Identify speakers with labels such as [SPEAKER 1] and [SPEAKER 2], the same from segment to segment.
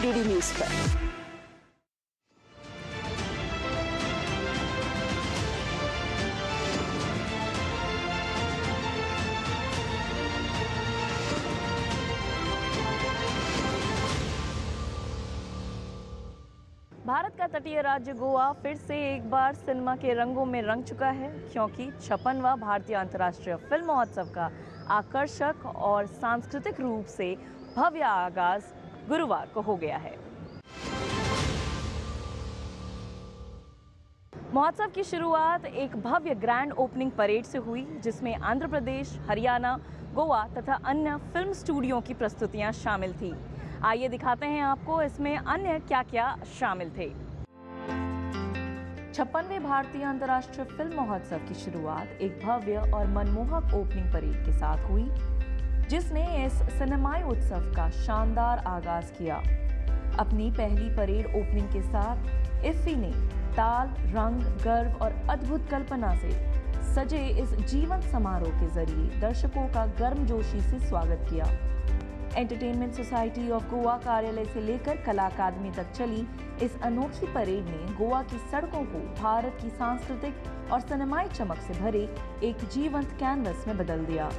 [SPEAKER 1] DD news पर। भारत का तटीय राज्य गोवा फिर से एक बार सिनेमा के रंगों में रंग चुका है, क्योंकि 56वां भारतीय अंतर्राष्ट्रीय फिल्म महोत्सव का आकर्षक और सांस्कृतिक रूप से भव्य आगाज गुरुवार को हो गया है। महोत्सव की शुरुआत एक भव्य ग्रैंड ओपनिंग परेड से हुई, जिसमें आंध्र प्रदेश, हरियाणा, गोवा तथा अन्य फिल्म स्टूडियो की प्रस्तुतियां शामिल थी। आइए दिखाते हैं आपको इसमें अन्य क्या क्या शामिल थे। 56वें भारतीय अंतर्राष्ट्रीय फिल्म महोत्सव की शुरुआत एक भव्य और मनमोहक ओपनिंग परेड के साथ हुई, जिसने इस सिनेमाई उत्सव का शानदार आगाज किया। अपनी पहली परेड ओपनिंग के साथ इफ्फी ने ताल, रंग, गर्व और अद्भुत कल्पना से सजे इस जीवंत समारोह के जरिए दर्शकों का गर्मजोशी से स्वागत किया। एंटरटेनमेंट सोसाइटी ऑफ गोवा कार्यालय से लेकर कला अकादमी तक चली इस अनोखी परेड ने गोवा की सड़कों को भारत की सांस्कृतिक और सिनेमाई चमक से भरे एक जीवंत कैनवस में बदल दिया।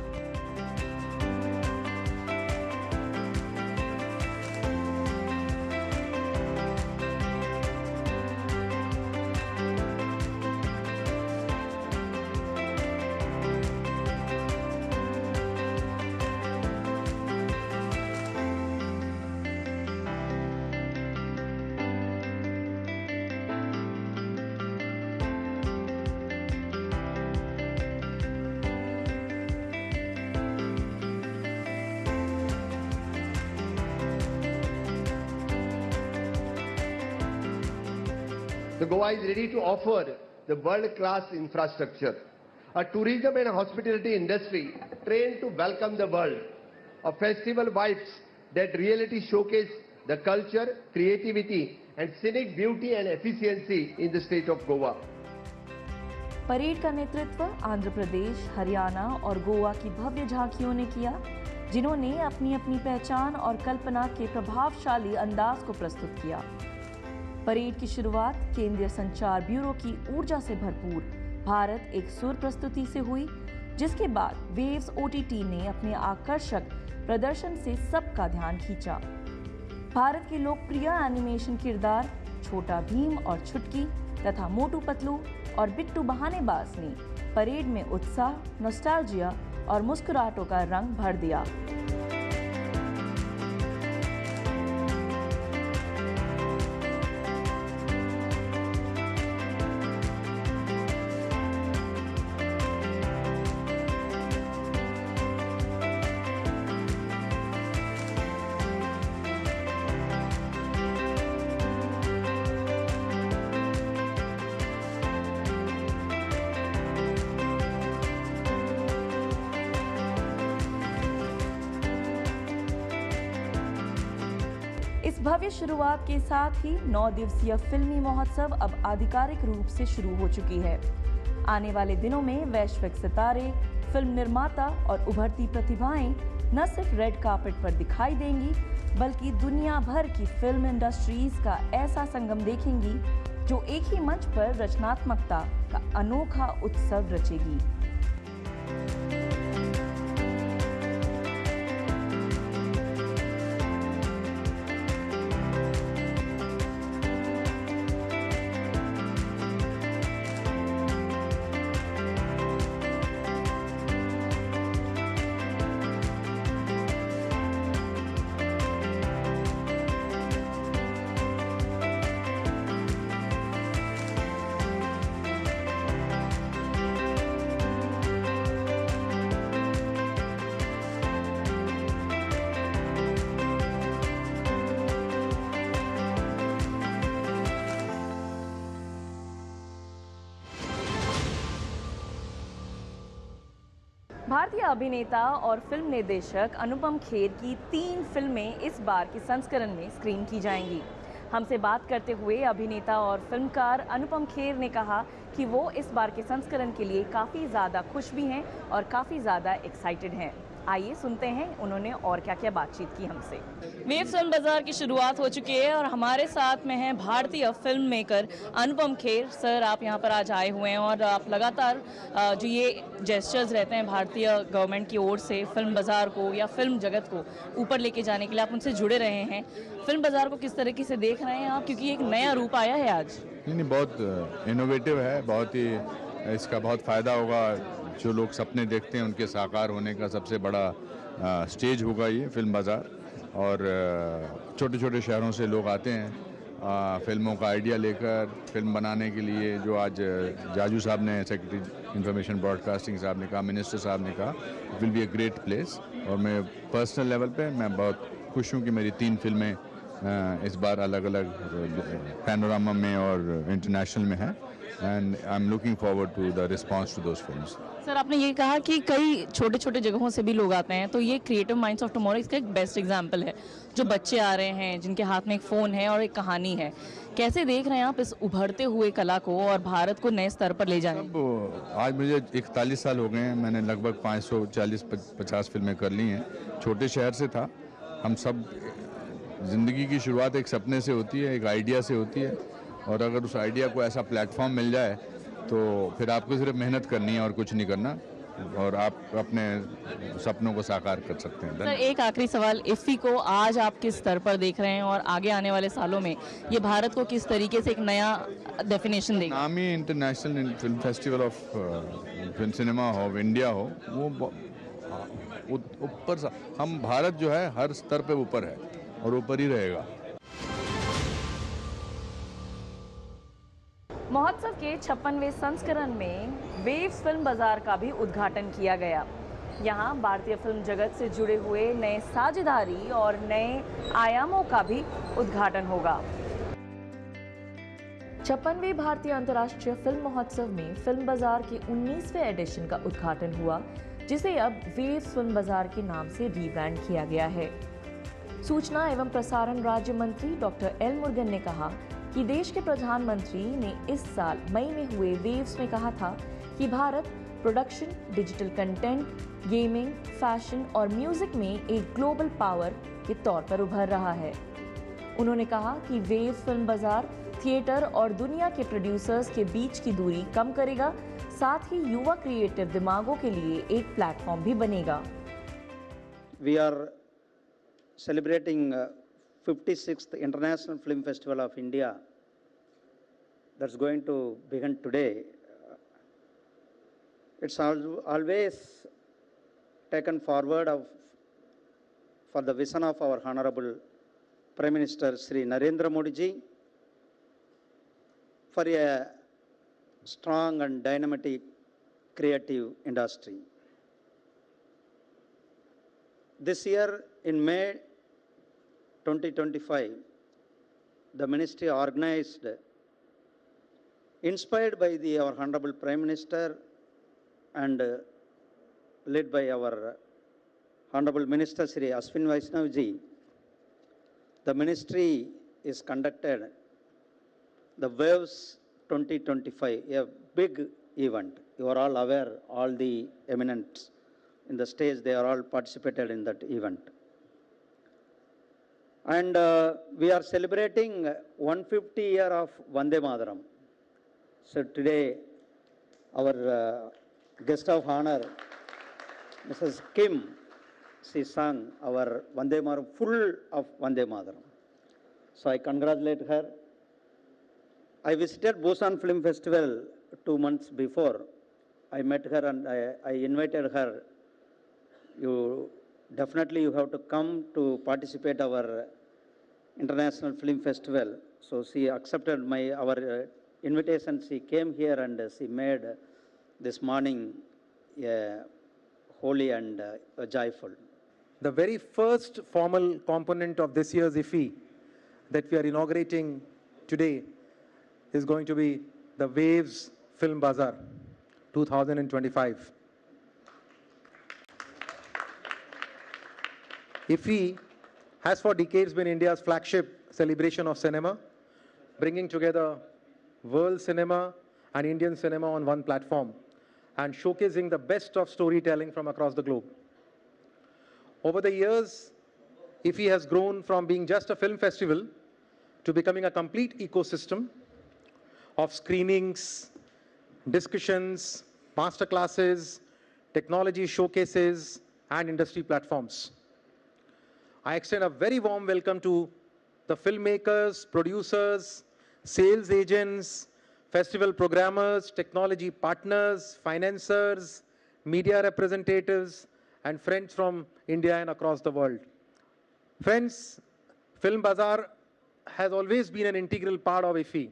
[SPEAKER 2] The Goa is ready to offer the world-class infrastructure, a tourism and hospitality industry trained to welcome the world, a festival vibes that reality showcase the culture, creativity and scenic beauty and efficiency in the state of Goa.
[SPEAKER 1] Parade का नेतृत्व आंध्र प्रदेश, हरियाणा और गोवा की भव्य झांकियों ने किया, जिन्होंने अपनी अपनी पहचान और कल्पना के प्रभावशाली अंदाज को प्रस्तुत किया। परेड की शुरुआत केंद्रीय संचार ब्यूरो की ऊर्जा से भरपूर भारत एक सुर प्रस्तुति से हुई, जिसके बाद वेव्स ओटीटी ने अपने आकर्षक प्रदर्शन से सबका ध्यान खींचा। भारत के लोकप्रिय एनिमेशन किरदार छोटा भीम और छुटकी तथा मोटू पतलू और बिट्टू बहानेबाज ने परेड में उत्साह, नॉस्टैल्जिया और मुस्कुराहटों का रंग भर दिया। इस भव्य शुरुआत के साथ ही 9 दिवसीय फिल्मी महोत्सव अब आधिकारिक रूप से शुरू हो चुकी है। आने वाले दिनों में वैश्विक सितारे, फिल्म निर्माता और उभरती प्रतिभाएं न सिर्फ रेड कार्पेट पर दिखाई देंगी, बल्कि दुनिया भर की फिल्म इंडस्ट्रीज का ऐसा संगम देखेंगी जो एक ही मंच पर रचनात्मकता का अनोखा उत्सव रचेगी। भारतीय अभिनेता और फिल्म निर्देशक अनुपम खेर की 3 फिल्में इस बार के संस्करण में स्क्रीन की जाएंगी। हमसे बात करते हुए अभिनेता और फिल्मकार अनुपम खेर ने कहा कि वो इस बार के संस्करण के लिए काफ़ी ज़्यादा खुश भी हैं और काफ़ी ज़्यादा एक्साइटेड हैं। आइए सुनते हैं उन्होंने और क्या क्या बातचीत की हमसे। वेव फिल्म बाजार की शुरुआत हो चुकी है और हमारे साथ में हैं भारतीय film maker Anupam Kher sir. आप यहाँ पर आज आए हुए हैं और आप लगातार जो ये जेस्चर्स रहते हैं भारतीय गवर्नमेंट की ओर से फिल्म बाजार को या फिल्म जगत को ऊपर लेके जाने के लिए आप उनसे जुड़े रहे हैं। फिल्म बाजार को किस तरीके से देख रहे हैं आप, क्योंकि एक नया रूप आया है आज?
[SPEAKER 3] नहीं, बहुत इनोवेटिव है, बहुत ही इसका बहुत फ़ायदा होगा। जो लोग सपने देखते हैं उनके साकार होने का सबसे बड़ा स्टेज होगा ये फिल्म बाज़ार। और छोटे छोटे शहरों से लोग आते हैं फिल्मों का आइडिया लेकर फिल्म बनाने के लिए। जो आज जाजू साहब ने, सेक्रेटरी इंफॉर्मेशन ब्रॉडकास्टिंग साहब ने कहा, मिनिस्टर साहब ने कहा, it will be a great place. और मैं पर्सनल लेवल पे मैं बहुत खुश हूँ कि मेरी 3 फिल्में इस बार अलग अलग पैनोरामा में और इंटरनेशनल में है। And I am looking forward to the response to those films.
[SPEAKER 1] Sir, आपने ये कहा कि कई छोटे छोटे जगहों से भी लोग आते हैं, तो ये क्रिएटिव माइंड्स ऑफ टुमारो इसका एक बेस्ट एग्जांपल है। जो बच्चे आ रहे हैं जिनके हाथ में एक फ़ोन है और एक कहानी है, कैसे देख रहे हैं आप इस उभरते हुए कला को और भारत को नए स्तर पर ले जाने?
[SPEAKER 3] अब आज मुझे 41 साल हो गए हैं, मैंने लगभग 540-50 फिल्में कर ली हैं। छोटे शहर से था। हम सब ज़िंदगी की शुरुआत एक सपने से होती है, एक आइडिया से होती है। और अगर उस आइडिया को ऐसा प्लेटफॉर्म मिल जाए तो फिर आपको सिर्फ मेहनत करनी है और कुछ नहीं करना, और आप अपने सपनों को साकार कर सकते हैं।
[SPEAKER 1] सर, एक आखिरी सवाल, इफ़ी को आज आप किस स्तर पर देख रहे हैं और आगे आने वाले सालों में ये भारत को किस तरीके से एक नया डेफिनेशन देगा?
[SPEAKER 3] नामी international film festival of film cinema हो, इंडिया हो, वो ऊपर हम भारत जो है हर स्तर पे ऊपर है और ऊपर ही रहेगा।
[SPEAKER 1] महोत्सव के 56वें संस्करण में वेव्स फिल्म बाजार का भी उद्घाटन किया गया। यहाँ भारतीय फिल्म जगत से जुड़े हुए नए साझेदारी और नए आयामों का भी उद्घाटन होगा। 56वें भारतीय अंतर्राष्ट्रीय फिल्म महोत्सव में फिल्म बाजार के 19वें एडिशन का उद्घाटन हुआ, जिसे अब वेव्स फिल्म बाजार के नाम से रीब्रांड किया गया है। सूचना एवं प्रसारण राज्य मंत्री डॉक्टर एल मुरुगन ने कहा कि देश के प्रधानमंत्री ने इस साल मई में हुए वेव्स में कहा था कि Bharat production, digital content, gaming, fashion और म्यूजिक में एक ग्लोबल पावर के तौर पर उभर रहा है। उन्होंने कहा कि वेव फिल्म बाजार थिएटर और दुनिया के प्रोड्यूसर्स के बीच की दूरी कम करेगा, साथ ही युवा क्रिएटिव दिमागों के लिए एक प्लेटफॉर्म भी बनेगा।
[SPEAKER 4] We are celebrating 56th International Film Festival of India that's going to begin today. It's always taken forward for the vision of our Honorable Prime Minister Sri Narendra Modi ji for a strong and dynamic creative industry. This year in May 2025, the ministry organized, inspired by our Honorable Prime Minister and led by our Honorable Minister Sri Ashwin Vaishnav ji, the ministry is conducted the Waves 2025, a big event. You are all aware, all the eminents in the stage, they are all participated in that event. And we are celebrating 150 year of Vande Mataram. So today, our guest of honor, Mrs. Kim, she sang our Vande Mataram, full of Vande Mataram. So I congratulate her. I visited Busan Film Festival 2 months before. I met her and I invited her. Definitely you have to come to participate our International Film Festival. So she accepted our invitation. She came here and she made this morning holy and joyful.
[SPEAKER 5] The very first formal component of this year's IFFI that we are inaugurating today is going to be the Waves Film Bazaar 2025. IFFI has for decades been India's flagship celebration of cinema, bringing together world cinema and Indian cinema on one platform and showcasing the best of storytelling from across the globe. Over the years, IFFI has grown from being just a film festival to becoming a complete ecosystem of screenings, discussions, master classes, technology showcases, and industry platforms. I extend a very warm welcome to the filmmakers, producers, sales agents, festival programmers, technology partners, financiers, media representatives, and friends from India and across the world. Friends, Film Bazaar has always been an integral part of IFFI.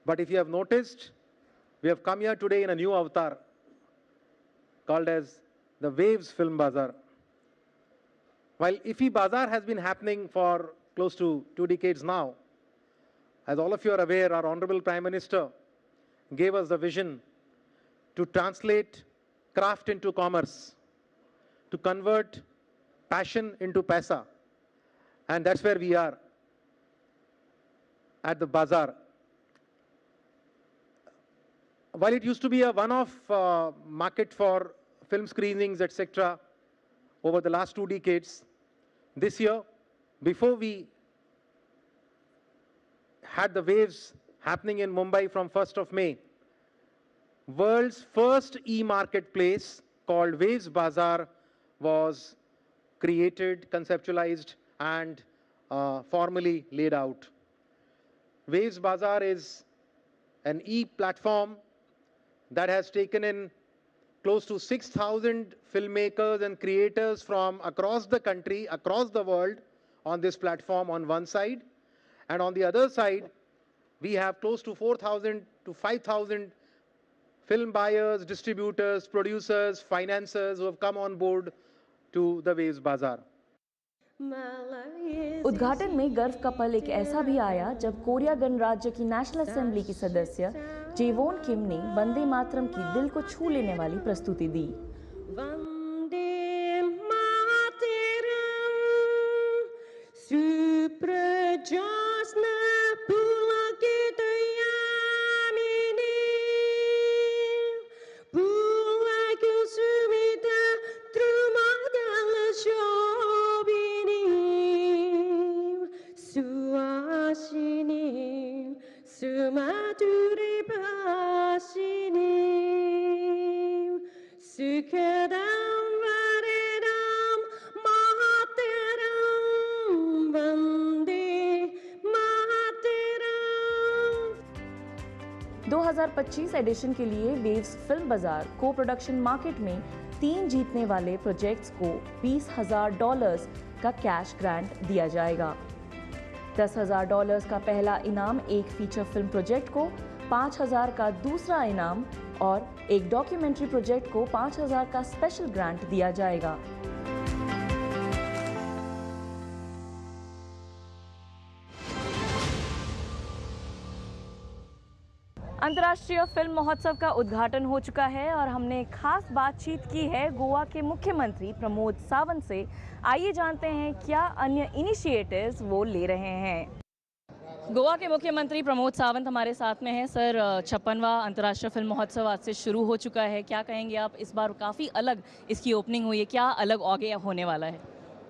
[SPEAKER 5] But if you have noticed, we have come here today in a new avatar called as the Waves Film Bazaar. While IFFI Bazaar has been happening for close to 2 decades now, as all of you are aware, our Honorable Prime Minister gave us the vision to translate craft into commerce, to convert passion into paisa. And that's where we are at the bazaar. While it used to be a one-off market for film screenings, etc., over the last 2 decades, this year, before we had the waves happening in Mumbai from 1st of May, world's first e-marketplace called Waves Bazaar was created, conceptualized, and formally laid out. Waves Bazaar is an e-platform that has taken in close to 6,000 filmmakers and creators from across the country, across the world on this platform on one side. And on the other side, we have close to 4,000 to 5,000 film buyers, distributors, producers, financiers who have come on board to the Waves Bazaar.
[SPEAKER 1] उद्घाटन में गर्व का पल एक ऐसा भी आया जब कोरिया गणराज्य की नेशनल असेंबली की सदस्य जेवोन किम ने वंदे मातरम की दिल को छू लेने वाली प्रस्तुति दी।
[SPEAKER 6] वंदे मातरम सुप्रजास्न पुलकितयामिनी पुलकुसुमिता त्रुमदलशोभिनी सुवासिनी सुमधुरभाषिनी सुखदं वरदं मातरं वन्दे मातरं।
[SPEAKER 1] 2025 एडिशन के लिए वेव्स फिल्म बाजार को प्रोडक्शन मार्केट में 3 जीतने वाले प्रोजेक्ट्स को $20,000 का कैश ग्रांट दिया जाएगा। $10,000 का पहला इनाम एक फीचर फिल्म प्रोजेक्ट को, 5,000 का दूसरा इनाम और एक डॉक्यूमेंट्री प्रोजेक्ट को 5,000 का स्पेशल ग्रांट दिया जाएगा। अंतर्राष्ट्रीय फिल्म महोत्सव का उद्घाटन हो चुका है और हमने खास बातचीत की है गोवा के मुख्यमंत्री प्रमोद सावंत से। आइए जानते हैं क्या अन्य इनिशिएटिव्स वो ले रहे हैं। गोवा के मुख्यमंत्री प्रमोद सावंत हमारे साथ में हैं। सर, 56वां अंतर्राष्ट्रीय फिल्म महोत्सव आज से शुरू हो चुका है, क्या कहेंगे आप? इस बार काफ़ी अलग इसकी ओपनिंग हुई है, क्या अलग आगे होने वाला है?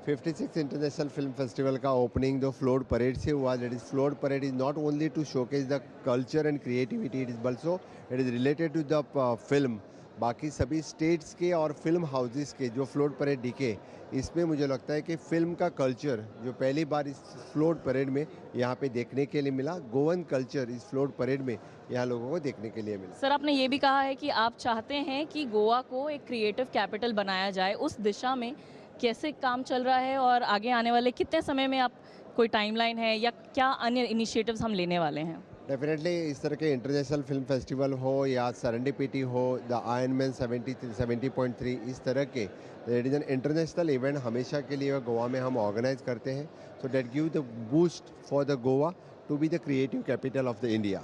[SPEAKER 2] 56 इंटरनेशनल फिल्म फेस्टिवल का ओपनिंग जो फ्लोट परेड से हुआ, that is float parade is not only to showcase the culture and creativity, it is also it is related to the film. बाकी सभी स्टेट्स के और फिल्म हाउसेस के जो फ्लोट परेड दिखे, इसमें मुझे लगता है कि फिल्म का कल्चर जो पहली बार इस फ्लोट परेड में यहाँ पे देखने के लिए मिला, गोवन कल्चर इस फ्लोट परेड में यहाँ लोगों को देखने के लिए मिला।
[SPEAKER 1] सर, आपने ये भी कहा है कि आप चाहते हैं कि गोवा को एक क्रिएटिव कैपिटल बनाया जाए, उस दिशा में कैसे काम चल रहा है और आगे आने वाले कितने समय में आप कोई टाइमलाइन है या क्या अन्य इनिशिएटिव्स हम लेने वाले हैं?
[SPEAKER 2] डेफिनेटली इस तरह के इंटरनेशनल फिल्म फेस्टिवल हो या सेरेंडिपिटी हो, द आयरन मैन 70.3, इस तरह के it is an international event हमेशा के लिए गोवा में हम ऑर्गेनाइज करते हैं, so that give the boost for the Goa to be the creative capital of the India.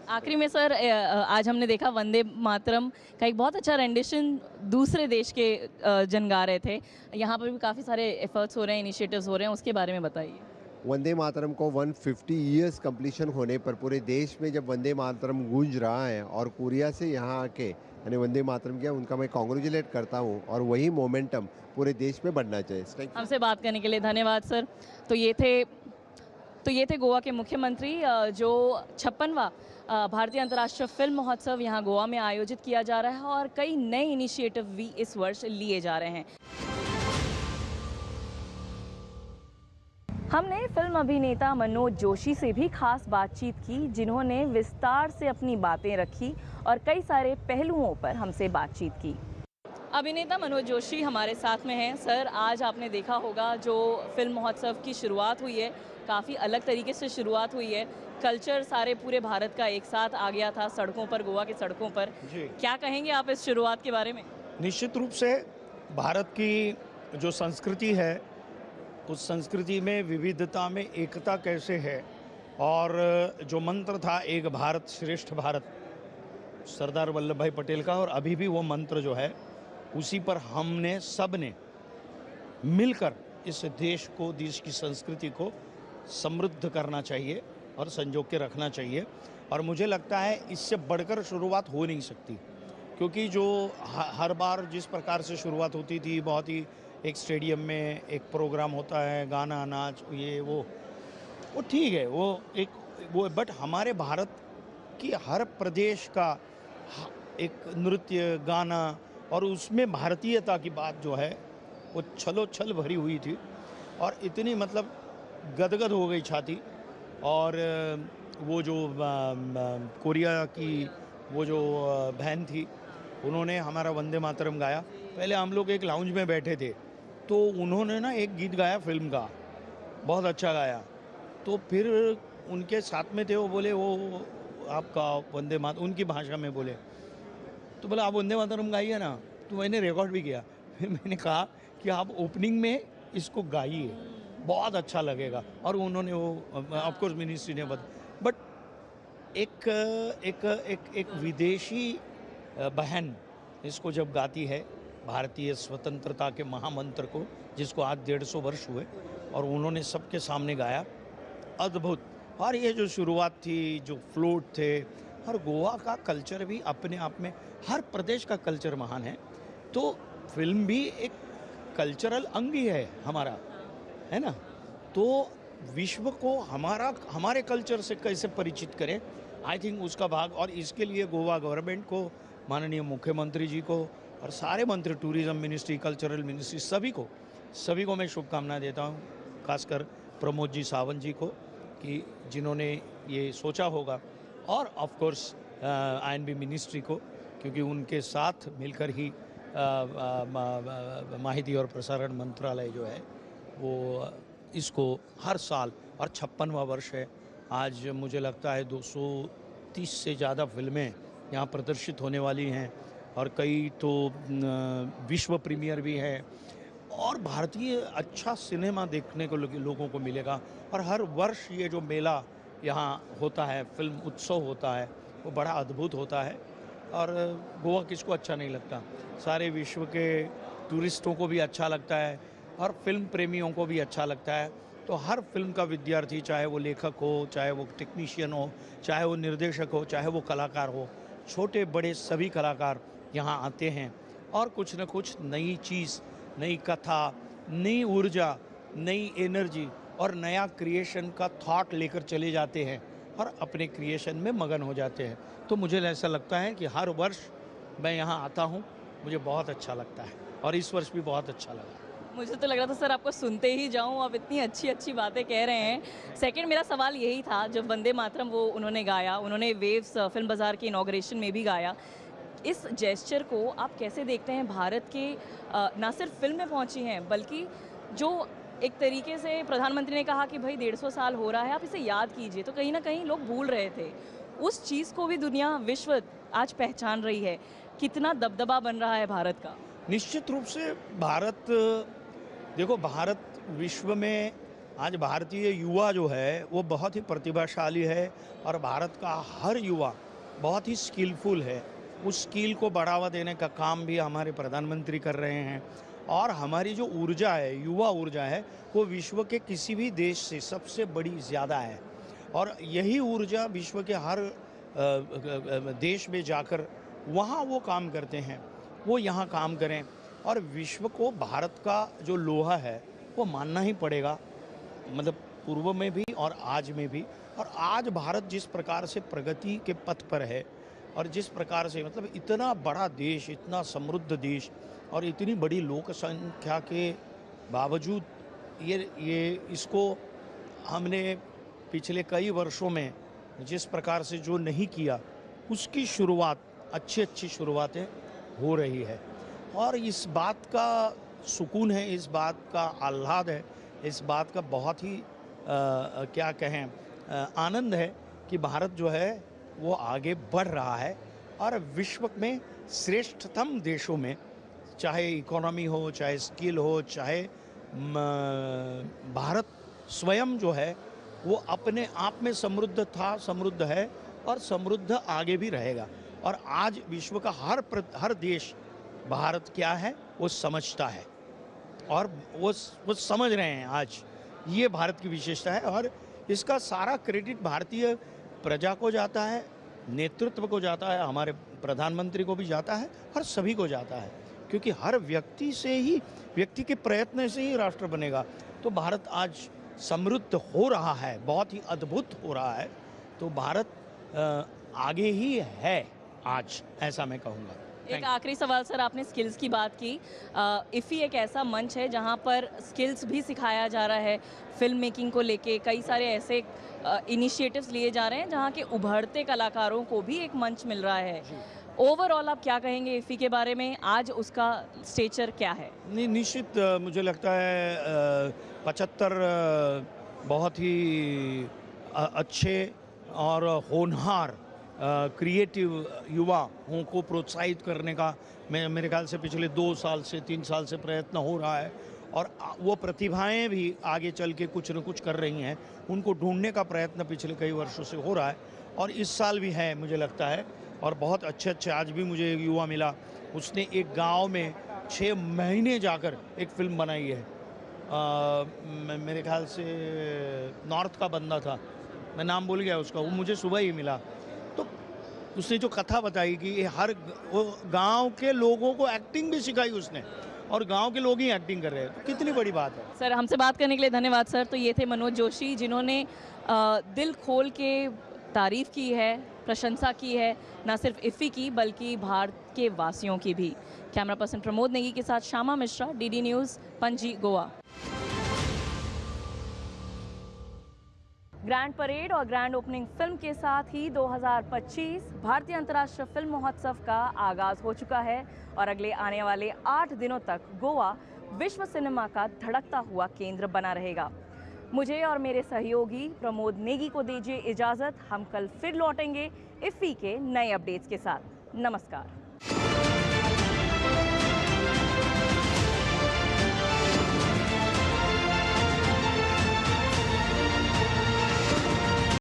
[SPEAKER 1] आखिरी में सर, आज हमने देखा वंदे मातरम का एक बहुत अच्छा रेंडिशन दूसरे देश के जन गा रहे थे, यहाँ पर भी काफ़ी सारे एफर्ट्स हो रहे हैं, इनिशिएटिव्स हो रहे हैं, उसके बारे में बताइए।
[SPEAKER 2] वंदे मातरम को 150 ईयर्स कंप्लीशन होने पर पूरे देश में जब वंदे मातरम गूंज रहा है और कोरिया से यहाँ आके यानी वंदे मातरम किया, उनका मैं कॉन्ग्रेचुलेट करता हूँ और वही मोमेंटम पूरे देश में बढ़ना चाहिए।
[SPEAKER 1] हमसे बात करने के लिए धन्यवाद सर। तो ये थे गोवा के मुख्यमंत्री। जो 56वां भारतीय अंतर्राष्ट्रीय फिल्म महोत्सव यहाँ गोवा में आयोजित किया जा रहा है और कई नए इनिशिएटिव भी इस वर्ष लिए जा रहे हैं। हमने फिल्म अभिनेता मनोज जोशी से भी खास बातचीत की, जिन्होंने विस्तार से अपनी बातें रखी और कई सारे पहलुओं पर हमसे बातचीत की। अभिनेता मनोज जोशी हमारे साथ में हैं। सर, आज आपने देखा होगा जो फिल्म महोत्सव की शुरुआत हुई है, काफ़ी अलग तरीके से शुरुआत हुई है। कल्चर सारे पूरे भारत का एक साथ आ गया था सड़कों पर, गोवा के सड़कों पर। क्या कहेंगे आप इस शुरुआत के बारे में?
[SPEAKER 7] निश्चित रूप से भारत की जो संस्कृति है, उस संस्कृति में विविधता में एकता कैसे है, और जो मंत्र था एक भारत श्रेष्ठ भारत सरदार वल्लभ भाई पटेल का, और अभी भी वो मंत्र जो है उसी पर हमने सब ने मिलकर इस देश को, देश की संस्कृति को समृद्ध करना चाहिए और संजो के रखना चाहिए। और मुझे लगता है इससे बढ़कर शुरुआत हो नहीं सकती, क्योंकि जो हर बार जिस प्रकार से शुरुआत होती थी, बहुत ही एक स्टेडियम में एक प्रोग्राम होता है, गाना नाच ये वो ठीक है, वो बट हमारे भारत की हर प्रदेश का एक नृत्य गाना और उसमें भारतीयता की बात जो है वो छलोछल भरी हुई थी और इतनी मतलब गदगद हो गई छाती। और वो जो कोरिया की वो जो बहन थी, उन्होंने हमारा वंदे मातरम गाया। पहले हम लोग एक लाउंज में बैठे थे तो उन्होंने ना एक गीत गाया फिल्म का, बहुत अच्छा गाया। तो फिर उनके साथ में थे, वो बोले वो आपका वंदे मातरम, उनकी भाषा में बोले, तो बोला आप वंदे मातरम गाइए ना। तो मैंने रिकॉर्ड भी किया। फिर मैंने कहा कि आप ओपनिंग में इसको गाइए, बहुत अच्छा लगेगा। और उन्होंने वो ऑफ कोर्स मिनिस्ट्री ने बट एक विदेशी बहन इसको जब गाती है भारतीय स्वतंत्रता के महामंत्र को, जिसको आज 150 वर्ष हुए, और उन्होंने सबके सामने गाया, अद्भुत। और ये जो शुरुआत थी, जो फ्लोट थे, और गोवा का कल्चर भी अपने आप में, हर प्रदेश का कल्चर महान है, तो फिल्म भी एक कल्चरल अंग ही है हमारा, है ना। तो विश्व को हमारे कल्चर से कैसे परिचित करें, आई थिंक उसका भाग, और इसके लिए गोवा गवर्नमेंट को, माननीय मुख्यमंत्री जी को और सारे मंत्री, टूरिज्म मिनिस्ट्री, कल्चरल मिनिस्ट्री, सभी को मैं शुभकामनाएं देता हूँ। खासकर प्रमोद जी सावंत जी को, कि जिन्होंने ये सोचा होगा, और ऑफ कोर्स INB मिनिस्ट्री को, क्योंकि उनके साथ मिलकर ही माहिती और प्रसारण मंत्रालय जो है वो इसको हर साल, और 56वां वर्ष है आज, मुझे लगता है 230 से ज़्यादा फिल्में यहाँ प्रदर्शित होने वाली हैं, और कई तो विश्व प्रीमियर भी है, और भारतीय अच्छा सिनेमा देखने को लोगों को मिलेगा। और हर वर्ष ये जो मेला यहाँ होता है, फिल्म उत्सव होता है, वो बड़ा अद्भुत होता है। और गोवा किसको अच्छा नहीं लगता, सारे विश्व के टूरिस्टों को भी अच्छा लगता है और फिल्म प्रेमियों को भी अच्छा लगता है। तो हर फिल्म का विद्यार्थी, चाहे वो लेखक हो, चाहे वो टेक्नीशियन हो, चाहे वो निर्देशक हो, चाहे वो कलाकार हो, छोटे बड़े सभी कलाकार यहाँ आते हैं और कुछ न कुछ नई चीज़, नई कथा, नई ऊर्जा, नई एनर्जी और नया क्रिएशन का थॉट लेकर चले जाते हैं और अपने क्रिएशन में मगन हो जाते हैं। तो मुझे ऐसा लगता है कि हर वर्ष मैं यहाँ आता हूँ, मुझे बहुत अच्छा लगता है, और इस वर्ष भी बहुत अच्छा लगा।
[SPEAKER 1] मुझे तो लग रहा था सर आपको सुनते ही जाऊं, आप इतनी अच्छी अच्छी बातें कह रहे हैं। सेकंड मेरा सवाल यही था, जब वंदे मातरम वो उन्होंने गाया, उन्होंने वेव्स फिल्म बाज़ार के इनॉग्रेशन में भी गाया, इस जेस्चर को आप कैसे देखते हैं? भारत के ना सिर्फ फिल्म में पहुंची हैं, बल्कि जो एक तरीके से प्रधानमंत्री ने कहा कि भाई 150 साल हो रहा है, आप इसे याद कीजिए, तो कहीं ना कहीं लोग भूल रहे थे। उस चीज़ को भी दुनिया, विश्व आज पहचान रही है। कितना दबदबा बन रहा है भारत का।
[SPEAKER 7] निश्चित रूप से भारत, देखो भारत विश्व में आज भारतीय युवा जो है वो बहुत ही प्रतिभाशाली है, और भारत का हर युवा बहुत ही स्किलफुल है। उस स्किल को बढ़ावा देने का काम भी हमारे प्रधानमंत्री कर रहे हैं, और हमारी जो ऊर्जा है, युवा ऊर्जा है, वो विश्व के किसी भी देश से सबसे बड़ी ज़्यादा है। और यही ऊर्जा विश्व के हर देश में जाकर वहाँ वो काम करते हैं वो यहाँ काम करें, और विश्व को भारत का जो लोहा है वो मानना ही पड़ेगा, मतलब पूर्व में भी और आज में भी। और आज भारत जिस प्रकार से प्रगति के पथ पर है और जिस प्रकार से मतलब इतना बड़ा देश, इतना समृद्ध देश और इतनी बड़ी लोक संख्या के बावजूद ये इसको हमने पिछले कई वर्षों में जिस प्रकार से जो नहीं किया, उसकी शुरुआत, अच्छी शुरुआतें हो रही है। और इस बात का सुकून है, इस बात का आह्लाद है, इस बात का बहुत ही क्या कहें आनंद है कि भारत जो है वो आगे बढ़ रहा है और विश्व में श्रेष्ठतम देशों में, चाहे इकोनॉमी हो, चाहे स्किल हो, चाहे भारत स्वयं जो है वो अपने आप में समृद्ध था, समृद्ध है और समृद्ध आगे भी रहेगा। और आज विश्व का हर देश भारत क्या है वो समझता है और वो समझ रहे हैं। आज ये भारत की विशेषता है और इसका सारा क्रेडिट भारतीय प्रजा को जाता है, नेतृत्व को जाता है, हमारे प्रधानमंत्री को भी जाता है और सभी को जाता है, क्योंकि हर व्यक्ति से ही, व्यक्ति के प्रयत्न से ही राष्ट्र बनेगा। तो भारत आज समृद्ध हो रहा है, बहुत ही अद्भुत हो रहा है। तो भारत आगे ही है आज, ऐसा मैं कहूँगा।
[SPEAKER 1] एक आखिरी सवाल सर, आपने स्किल्स की बात की। इफ़ी एक ऐसा मंच है जहां पर स्किल्स भी सिखाया जा रहा है, फिल्म मेकिंग को लेके कई सारे ऐसे इनिशिएटिव्स लिए जा रहे हैं जहां के उभरते कलाकारों को भी एक मंच मिल रहा है। ओवरऑल आप क्या कहेंगे इफ़ी के बारे में, आज उसका स्टेचर क्या है?
[SPEAKER 7] निश्चित मुझे लगता है 75 बहुत ही अच्छे और होनहार क्रिएटिव युवाओं को प्रोत्साहित करने का मेरे ख्याल से पिछले 2 साल से 3 साल से प्रयत्न हो रहा है। और वो प्रतिभाएं भी आगे चल के कुछ न कुछ कर रही हैं, उनको ढूंढने का प्रयत्न पिछले कई वर्षों से हो रहा है और इस साल भी है मुझे लगता है। और बहुत अच्छे आज भी मुझे एक युवा मिला, उसने एक गांव में 6 महीने जाकर एक फिल्म बनाई है। मेरे ख्याल से नॉर्थ का बंदा था, मैं नाम भूल गया उसका, वो मुझे सुबह ही मिला। तो उसने जो कथा बताई कि हर वो गांव के लोगों को एक्टिंग भी सिखाई उसने और गांव के लोग ही एक्टिंग कर रहे हैं, तो कितनी बड़ी बात है।
[SPEAKER 1] सर हमसे बात करने के लिए धन्यवाद सर। तो ये थे मनोज जोशी जिन्होंने दिल खोल के तारीफ़ की है, प्रशंसा की है, ना सिर्फ इफ़ी की बल्कि भारत के वासियों की भी। कैमरा पर्सन प्रमोद नेगी के साथ Shyama Mishra, DD news, Panaji, Goa. Grand parade और ग्रैंड ओपनिंग फिल्म के साथ ही 2025 भारतीय अंतर्राष्ट्रीय फिल्म महोत्सव का आगाज हो चुका है और अगले आने वाले 8 दिनों तक गोवा विश्व सिनेमा का धड़कता हुआ केंद्र बना रहेगा। मुझे और मेरे सहयोगी प्रमोद नेगी को दीजिए इजाज़त। हम कल फिर लौटेंगे इफ़ी के नए अपडेट्स के साथ। नमस्कार।